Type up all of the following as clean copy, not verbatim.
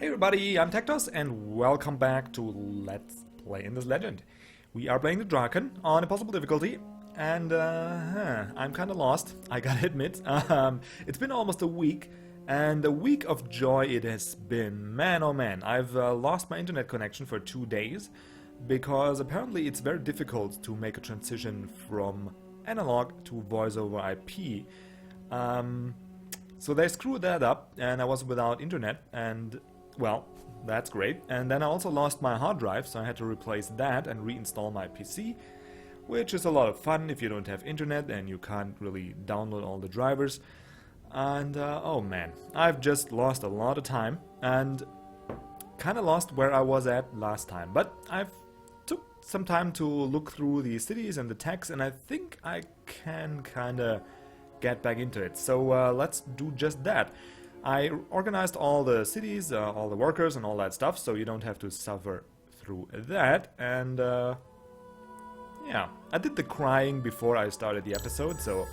Hey everybody, I'm TecToss and welcome back to Let's Play in this Legend. We are playing the Drakken on impossible difficulty and I'm kinda lost, I gotta admit. It's been almost a week and a week of joy it has been. Man oh man, I've lost my internet connection for 2 days because apparently it's very difficult to make a transition from analog to voice over IP. So they screwed that up and I was without internet and well, that's great. And then I also lost my hard drive, so I had to replace that and reinstall my PC, which is a lot of fun if you don't have internet and you can't really download all the drivers. And oh man, I've just lost a lot of time and kind of lost where I was at last time. But I've took some time to look through the cities and the techs, and I think I can kind of get back into it. So let's do just that. I organized all the cities, all the workers and all that stuff, so you don't have to suffer through that. And yeah, I did the crying before I started the episode, so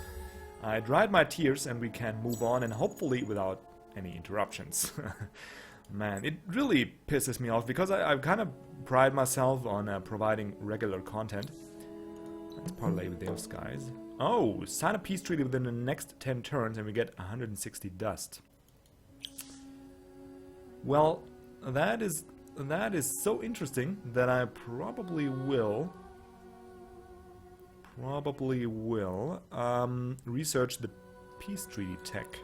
I dried my tears and we can move on, and hopefully without any interruptions. Man, it really pisses me off because I kind of pride myself on providing regular content. Let's parlay with those guys. Oh, sign a peace treaty within the next 10 turns and we get 160 dust. Well, that is so interesting that I probably will research the peace treaty tech.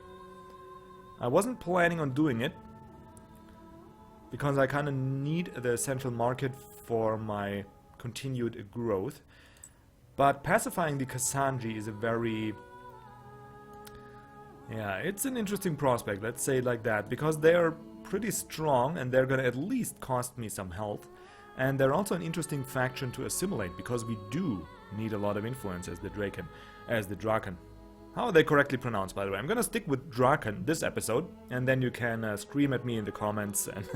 I wasn't planning on doing it because I kind of need the essential market for my continued growth. But pacifying the Kasanji is a very... yeah, it's an interesting prospect, let's say it like that, because they are pretty strong and they're gonna at least cost me some health. And they're also an interesting faction to assimilate, because we do need a lot of influence as the Drakken. How are they correctly pronounced, by the way? I'm gonna stick with Drakken this episode, and then you can scream at me in the comments and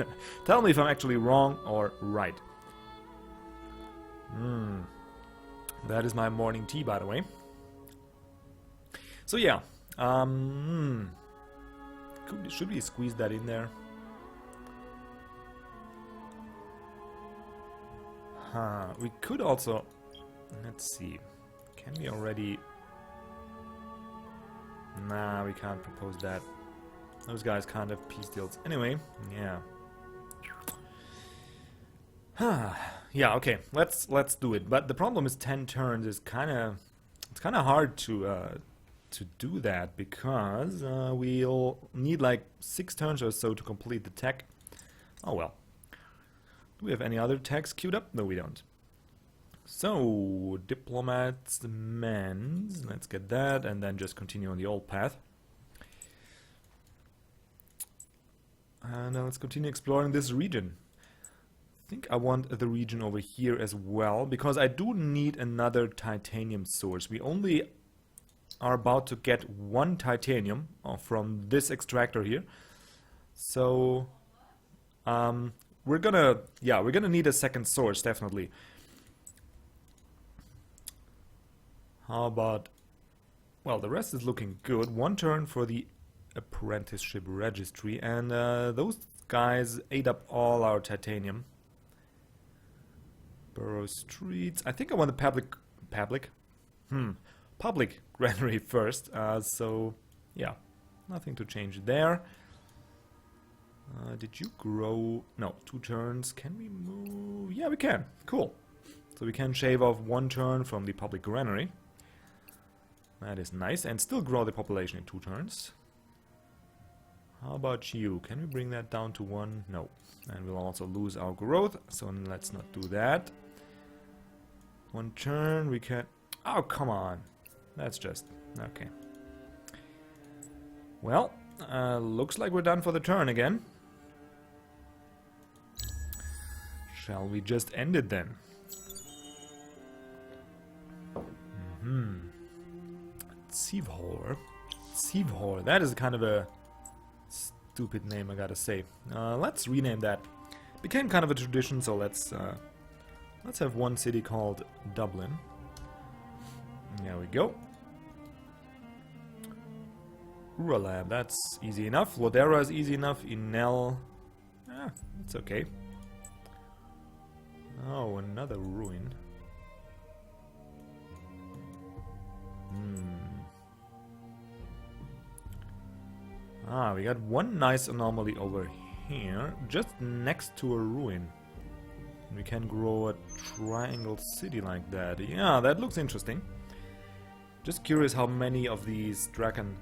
tell me if I'm actually wrong or right. That is my morning tea, by the way. So yeah, should we squeeze that in there? We could also... let's see. Can we already... nah, we can't propose that. Those guys can't have peace deals. Anyway, yeah. Yeah, okay, let's do it. But the problem is 10 turns is it's kind of hard to do that, because we'll need like 6 turns or so to complete the tech. Oh well. Do we have any other techs queued up? No, we don't. So, diplomats, men's, let's get that, and then just continue on the old path. And let's continue exploring this region. I think I want the region over here as well, because I do need another titanium source. We only are about to get 1 titanium from this extractor here. So we're gonna need a second source, definitely. How about, well, the rest is looking good. 1 turn for the apprenticeship registry, and those guys ate up all our titanium. Borough streets. I think I want the public granary first. So yeah, nothing to change there. Did you grow? No, 2 turns. Can we move? Yeah, we can. Cool. So we can shave off 1 turn from the public granary. That is nice, and still grow the population in 2 turns. How about you? Can we bring that down to 1? No. And we'll also lose our growth, so let's not do that. 1 turn, we can... oh, come on. That's just... okay. Well, looks like we're done for the turn again. Shall we just end it then? Sivhor. That is kind of a stupid name, I gotta say. Let's rename that. Became kind of a tradition, so let's have 1 city called Dublin. There we go. Uralam, that's easy enough. Lodera is easy enough. Inel, it's okay. Oh, another ruin. We got one nice anomaly over here, just next to a ruin. We can grow a triangle city like that. Yeah, that looks interesting. Just curious how many of these Drakken...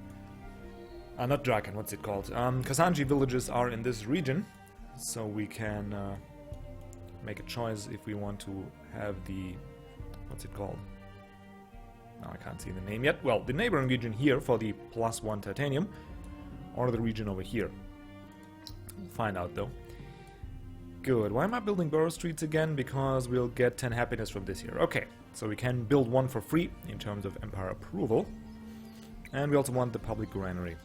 not Drakken, what's it called? Kazanji villages are in this region. So we can make a choice if we want to have the... What's it called? No, I can't see the name yet. Well, the neighboring region here for the +1 titanium. Or the region over here. We'll find out though. Good. Why am I building borough streets again? Because we'll get 10 happiness from this here. Okay, so we can build one for free in terms of empire approval. And we also want the public granary.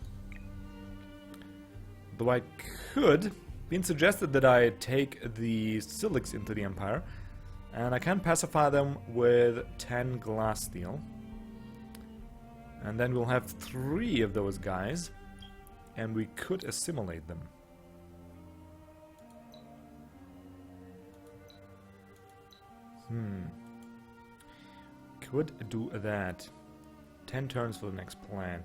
Though I could... Been suggested that I take the Silics into the empire. And I can pacify them with 10 glass steel. And then we'll have 3 of those guys. And we could assimilate them. Could do that. 10 turns for the next plan.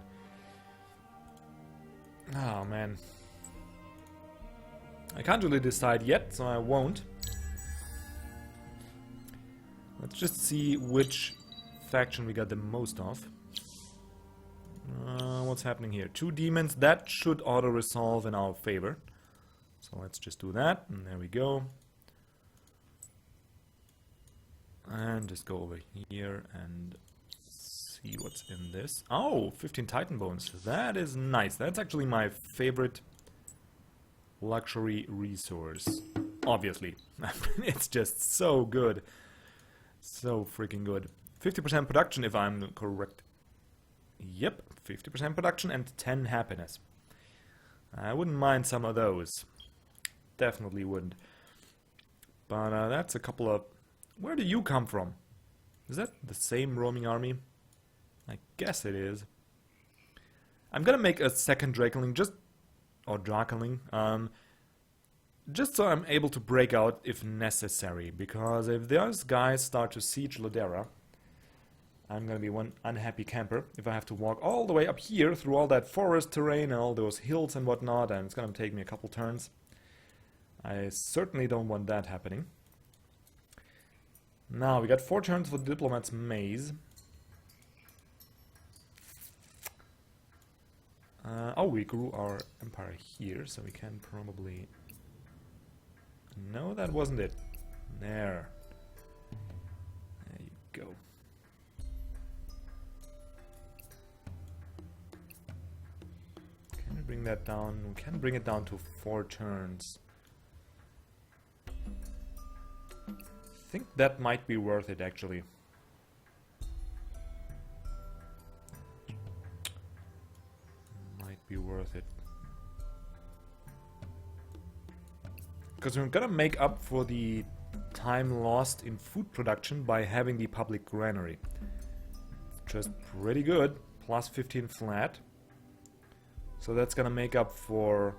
Oh man. I can't really decide yet, so I won't. Let's just see which faction we got the most of. What's happening here? 2 demons. That should auto-resolve in our favor. So let's just do that. And there we go. And just go over here and see what's in this. Oh, 15 Titan bones. That is nice. That's actually my favorite luxury resource. Obviously. It's just so good. So freaking good. 50% production if I'm correct. Yep, 50% production and 10 happiness. I wouldn't mind some of those. Definitely wouldn't. But that's a couple of... Where do you come from? Is that the same roaming army? I guess it is. I'm gonna make a second Drakenling just... Or Drakenling. Just so I'm able to break out if necessary. Because if those guys start to siege Ladera... I'm gonna be one unhappy camper if I have to walk all the way up here through all that forest terrain and all those hills and whatnot, and it's gonna take me a couple turns. I certainly don't want that happening. Now, we got 4 turns for the Diplomat's Maze. Oh, we grew our empire here, so we can probably... No, that wasn't it. There. There you go. Bring that down. We can bring it down to 4 turns. I think that might be worth it actually. Might be worth it. Because we're gonna make up for the time lost in food production by having the public granary. It's just pretty good. Plus 15 flat. So that's gonna make up for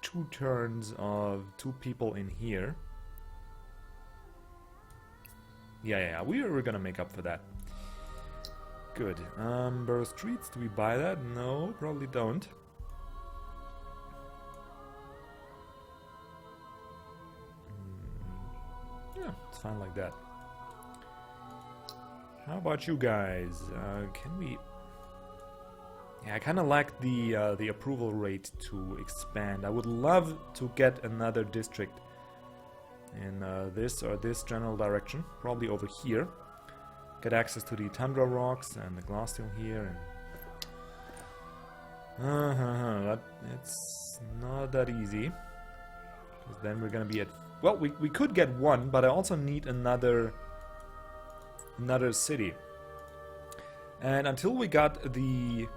2 turns of 2 people in here. Yeah, we're gonna make up for that. Good. Borough streets, do we buy that? No, probably don't. Yeah, it's fine like that. How about you guys? Can we... Yeah, I kind of like the approval rate to expand. I would love to get another district in this or this general direction, probably over here. Get access to the tundra rocks and the glass steel here. And it's not that easy, because then we're gonna be at... Well, we could get 1, but I also need another city. And until we got the...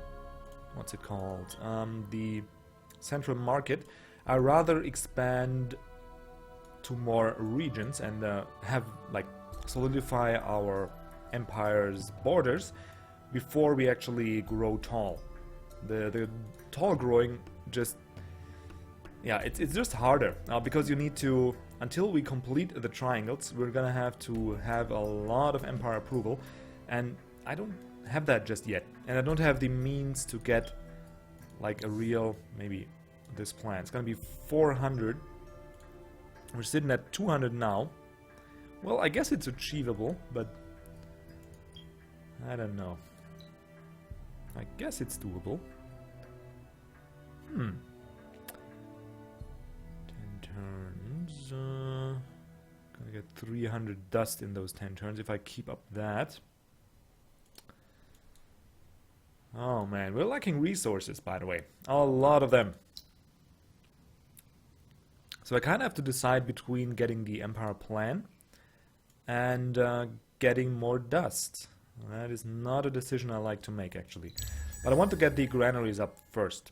What's it called? The central market. I rather expand to more regions and have like solidify our empire's borders before we actually grow tall. The tall growing just yeah, it's just harder because you need to, until we complete the triangles, we're gonna have to have a lot of empire approval, and I don't have that just yet, and I don't have the means to get like a real, maybe this plan. It's gonna be 400. We're sitting at 200 now. Well, I guess it's achievable, but I don't know. I guess it's doable. 10 turns. Gonna get 300 dust in those 10 turns if I keep up that. Oh man, we're lacking resources, by the way. A lot of them. So I kind of have to decide between getting the Empire plan and getting more dust. That is not a decision I like to make, actually. But I want to get the granaries up first.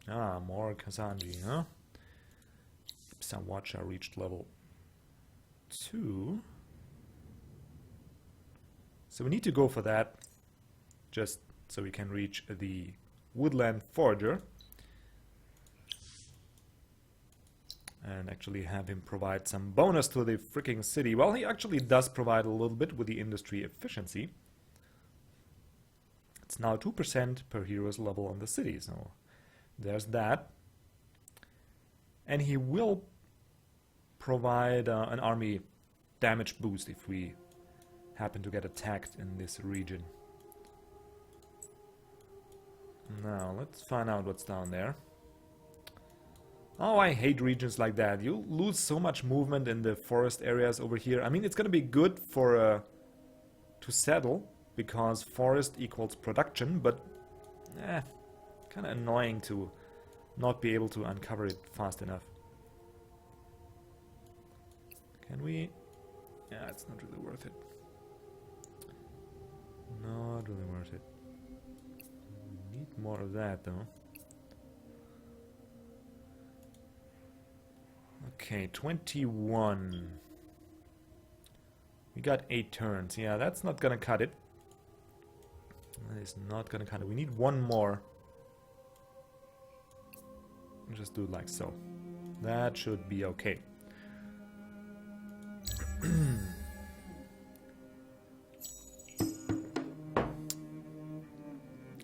Ah, more Kazanji, huh? Sawacha reached level 2. So we need to go for that, just so we can reach the Woodland Forager. And actually have him provide some bonus to the freaking city. Well, he actually does provide a little bit with the industry efficiency. It's now 2% per hero's level on the city, so there's that. And he will provide an army damage boost if we happen to get attacked in this region. Now, let's find out what's down there. Oh, I hate regions like that. You lose so much movement in the forest areas over here. I mean, it's gonna be good for to settle, because forest equals production, but kind of annoying to not be able to uncover it fast enough. Can we? Yeah, it's not really worth it. Not really worth it. We need more of that, though. Okay, 21. We got 8 turns. Yeah, that's not gonna cut it. That is not gonna cut it. We need one more. Just do it like so. That should be okay.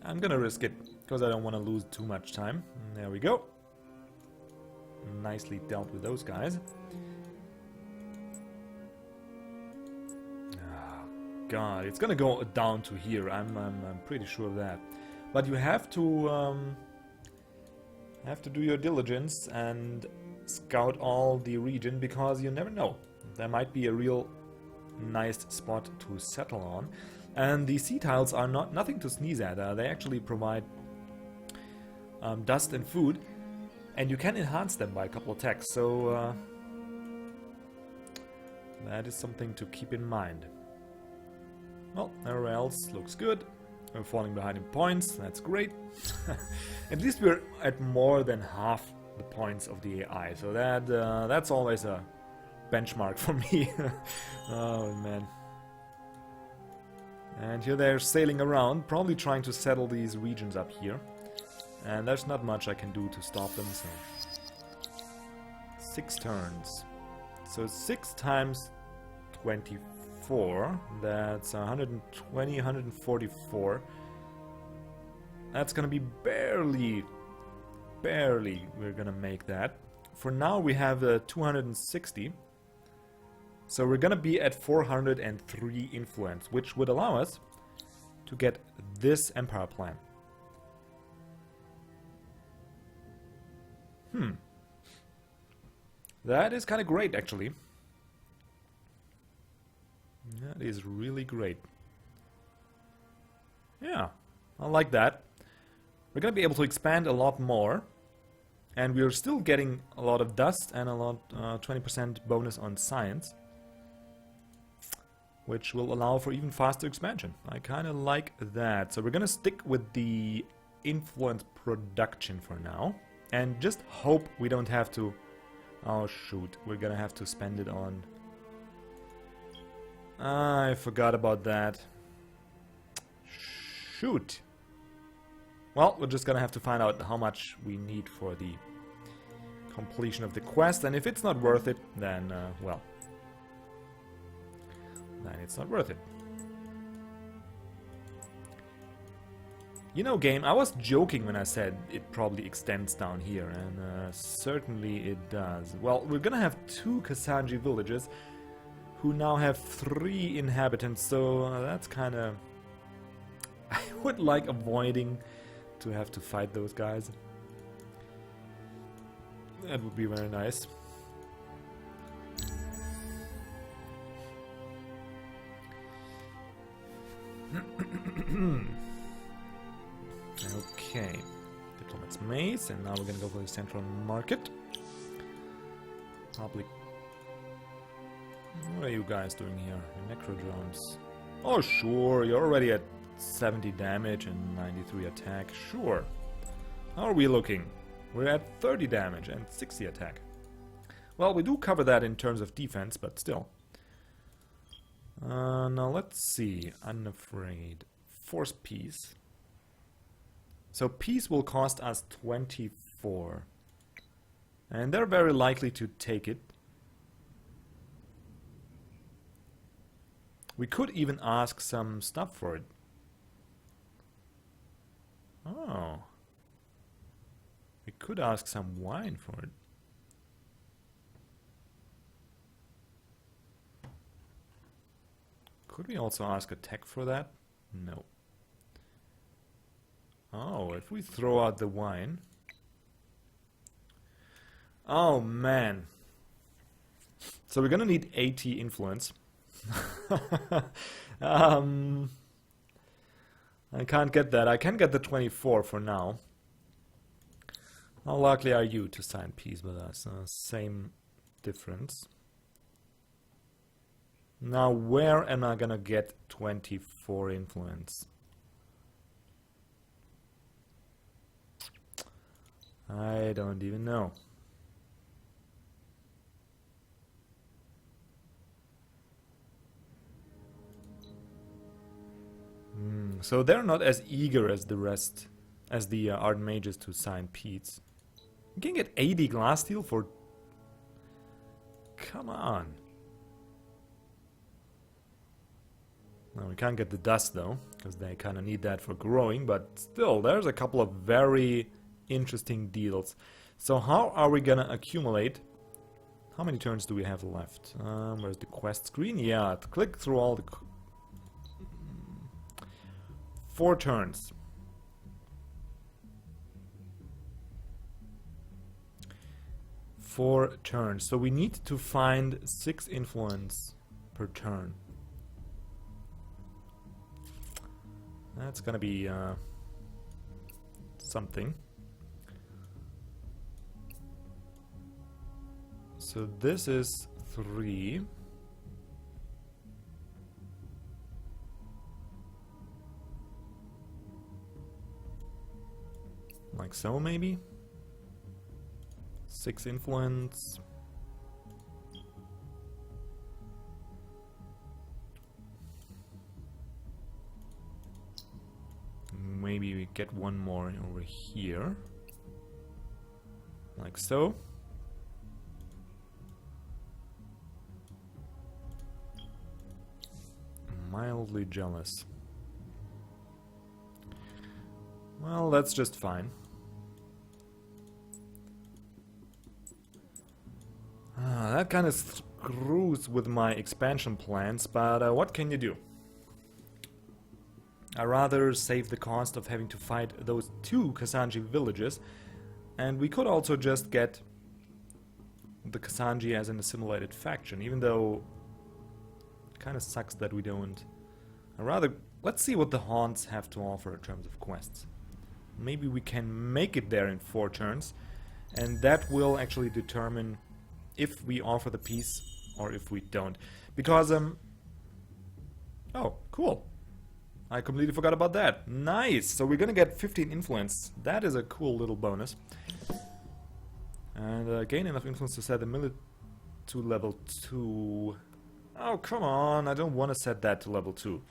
I'm gonna risk it, because I don't want to lose too much time. There we go. Nicely dealt with those guys. Oh, God, it's gonna go down to here. I'm pretty sure of that. But you have to do your diligence and scout all the region, because you never know. There might be a real nice spot to settle on. And the sea tiles are nothing to sneeze at. They actually provide dust and food. And you can enhance them by a couple of attacks, so that is something to keep in mind. Well, everywhere else looks good. We're falling behind in points, that's great. At least we're at more than half the points of the AI, so that's always a benchmark for me. Oh man. And here they're sailing around, probably trying to settle these regions up here. And there's not much I can do to stop them, so 6 turns. So 6 times 24, that's 120, 144. That's gonna be barely we're gonna make that. For now we have 260. So we're gonna be at 403 influence, which would allow us to get this empire plan. That is kind of great, actually. That is really great. Yeah, I like that. We're going to be able to expand a lot more. And we're still getting a lot of dust and a lot, 20% bonus on science. Which will allow for even faster expansion. I kind of like that. So we're going to stick with the influence production for now. And just hope we don't have to... Oh shoot, we're gonna have to spend it on... I forgot about that. Shoot. Well, we're just gonna have to find out how much we need for the completion of the quest, and if it's not worth it, then, well, then it's not worth it. You know, game, I was joking when I said it probably extends down here, and certainly it does. Well, we're gonna have 2 Kasanji villages, who now have 3 inhabitants, so that's kinda... I would like avoiding to have to fight those guys. That would be very nice. Okay. Diplomat's maze, and now we're gonna go for the central market. Public. What are you guys doing here? Necrodrones. Oh, sure, you're already at 70 damage and 93 attack. Sure. How are we looking? We're at 30 damage and 60 attack. Well, we do cover that in terms of defense, but still. Now let's see. Unafraid. Force peace. So peace will cost us 24. And they're very likely to take it. We could even ask some stuff for it. Oh. We could ask some wine for it. Could we also ask a tech for that? No. Oh, if we throw out the wine... Oh, man. So we're gonna need 80 influence. I can't get that. I can get the 24 for now. How likely are you to sign peace with us? Same difference. Now, where am I gonna get 24 influence? I don't even know. So they're not as eager as the rest, as the Archmages to sign peace. You can get 80 glass steel for... Come on. No, we can't get the dust though, because they kind of need that for growing, but still, there's a couple of very interesting deals. So how are we gonna accumulate? How many turns do we have left? Where's the quest screen? Yeah, click through all the... 4 turns. Four turns. So we need to find 6 influence per turn. That's gonna be something. So this is 3. Like so, maybe? 6 influence. Maybe we get one more over here. Like so. Mildly jealous. Well, that's just fine. That kind of screws with my expansion plans, but what can you do? I'd rather save the cost of having to fight those 2 Kasanji villages, and we could also just get the Kasanji as an assimilated faction, even though it kind of sucks that we don't. I'd rather... Let's see what the Haunts have to offer in terms of quests. Maybe we can make it there in 4 turns, and that will actually determine if we offer the peace or if we don't. Because, oh, cool. I completely forgot about that. Nice! So we're gonna get 15 influence. That is a cool little bonus. And gain enough influence to set the military to level 2. Oh, come on. I don't want to set that to level 2.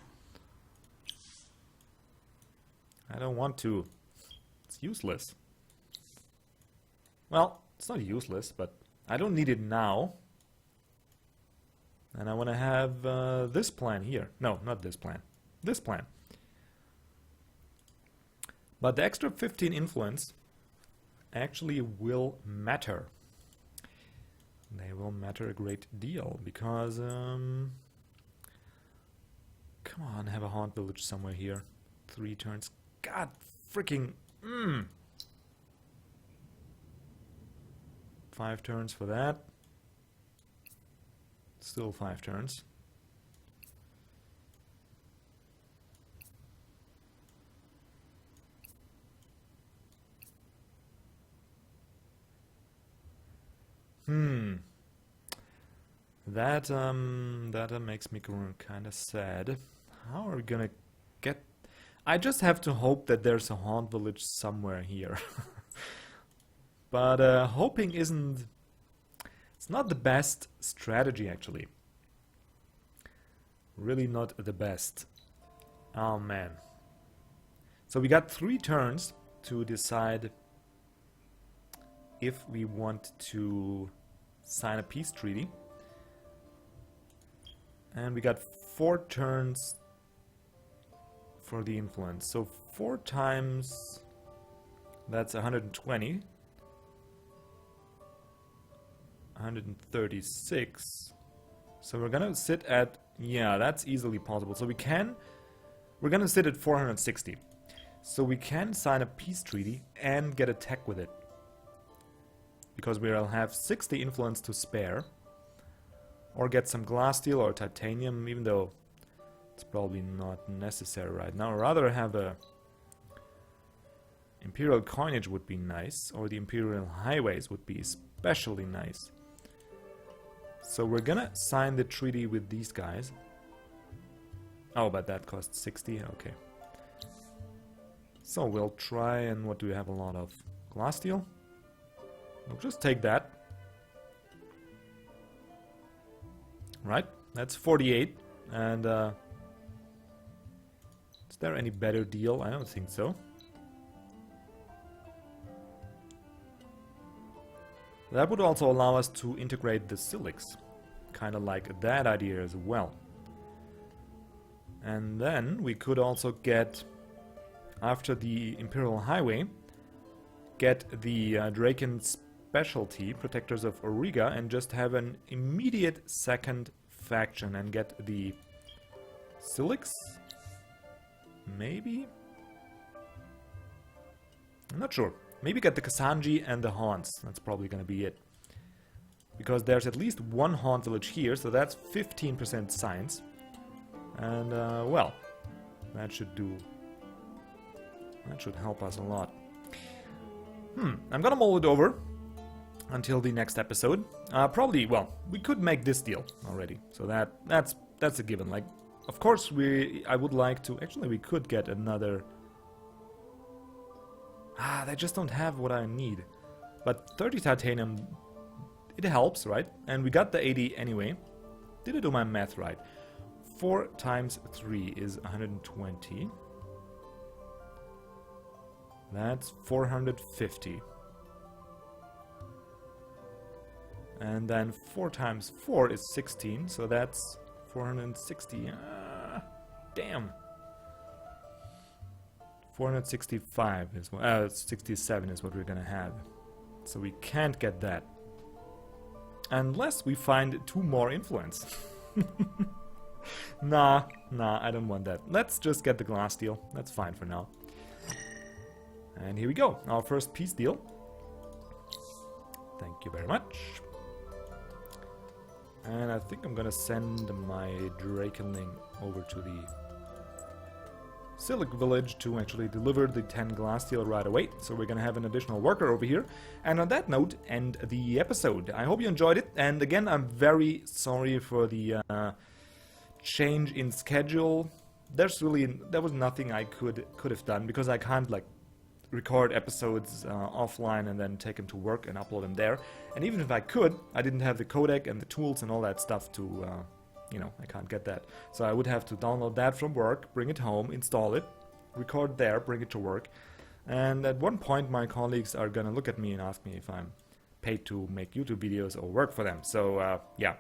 I don't want to. It's useless. Well, it's not useless, but I don't need it now. And I want to have this plan here. No, not this plan. This plan. But the extra 15 influence actually will matter. They will matter a great deal because, come on, have a haunt village somewhere here. 3 turns. God freaking. 5 turns for that. Still 5 turns. That makes me kind of sad. How are we gonna get... I just have to hope that there's a haunt village somewhere here. But hoping isn't... It's not the best strategy, actually. Really not the best. Oh, man. So we got 3 turns to decide if we want to sign a peace treaty. And we got 4 turns for the influence. So 4 times, that's 120. 136. So we're gonna sit at, yeah, that's easily possible. So we're gonna sit at 460. So we can sign a peace treaty and get a tech with it. Because we'll have 60 influence to spare. Or get some glass steel or titanium, even though it's probably not necessary right now. I'd rather have a Imperial coinage would be nice, or the Imperial highways would be especially nice. So we're gonna sign the treaty with these guys. Oh, but that costs 60, okay. So we'll try, and what do we have a lot of? Glass steel? We'll just take that. Right, that's 48, and is there any better deal? I don't think so. That would also allow us to integrate the Silix. Kind of like that idea as well. And then we could also get, after the Imperial Highway, get the Drakken specialty, Protectors of Auriga, and just have an immediate second faction and get the Silix? Maybe? I'm not sure. Maybe get the Kasanji and the Haunts. That's probably gonna be it. Because there's at least 1 Haunt village here, so that's 15% science. And, well, that should do... That should help us a lot. I'm gonna mull it over until the next episode. Probably, well, we could make this deal already. So that's a given. Like, of course, I would like to... Actually, we could get another... they just don't have what I need. But 30 titanium, it helps, right? And we got the 80 anyway. Did I do my math right? 4 times 3 is 120. That's 450. And then 4 times 4 is 16, so that's 460. Damn. 465 is 67 is what we're gonna have. So we can't get that. Unless we find 2 more influence. Nah, I don't want that. Let's just get the glass deal. That's fine for now. And here we go. Our first peace deal. Thank you very much. And I think I'm gonna send my Drakenling over to the Silic village to actually deliver the 10 glass steel right away. So we're gonna have an additional worker over here. And on that note, end the episode. I hope you enjoyed it. And again, I'm very sorry for the change in schedule. There was nothing I could have done because I can't like record episodes offline and then take them to work and upload them there. And even if I could, I didn't have the codec and the tools and all that stuff to, you know, I can't get that. So I would have to download that from work, bring it home, install it, record there, bring it to work. And at one point my colleagues are gonna look at me and ask me if I'm paid to make YouTube videos or work for them. So yeah,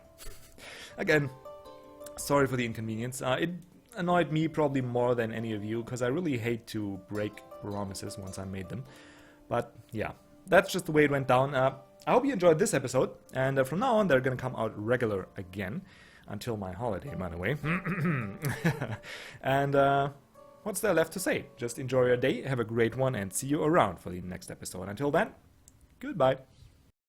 again, sorry for the inconvenience. It annoyed me probably more than any of you, because I really hate to break promises once I made them. But yeah, that's just the way it went down. I hope you enjoyed this episode, and from now on they're gonna come out regular again, until my holiday, by the way. And what's there left to say? Just enjoy your day, have a great one, and see you around for the next episode. Until then, goodbye.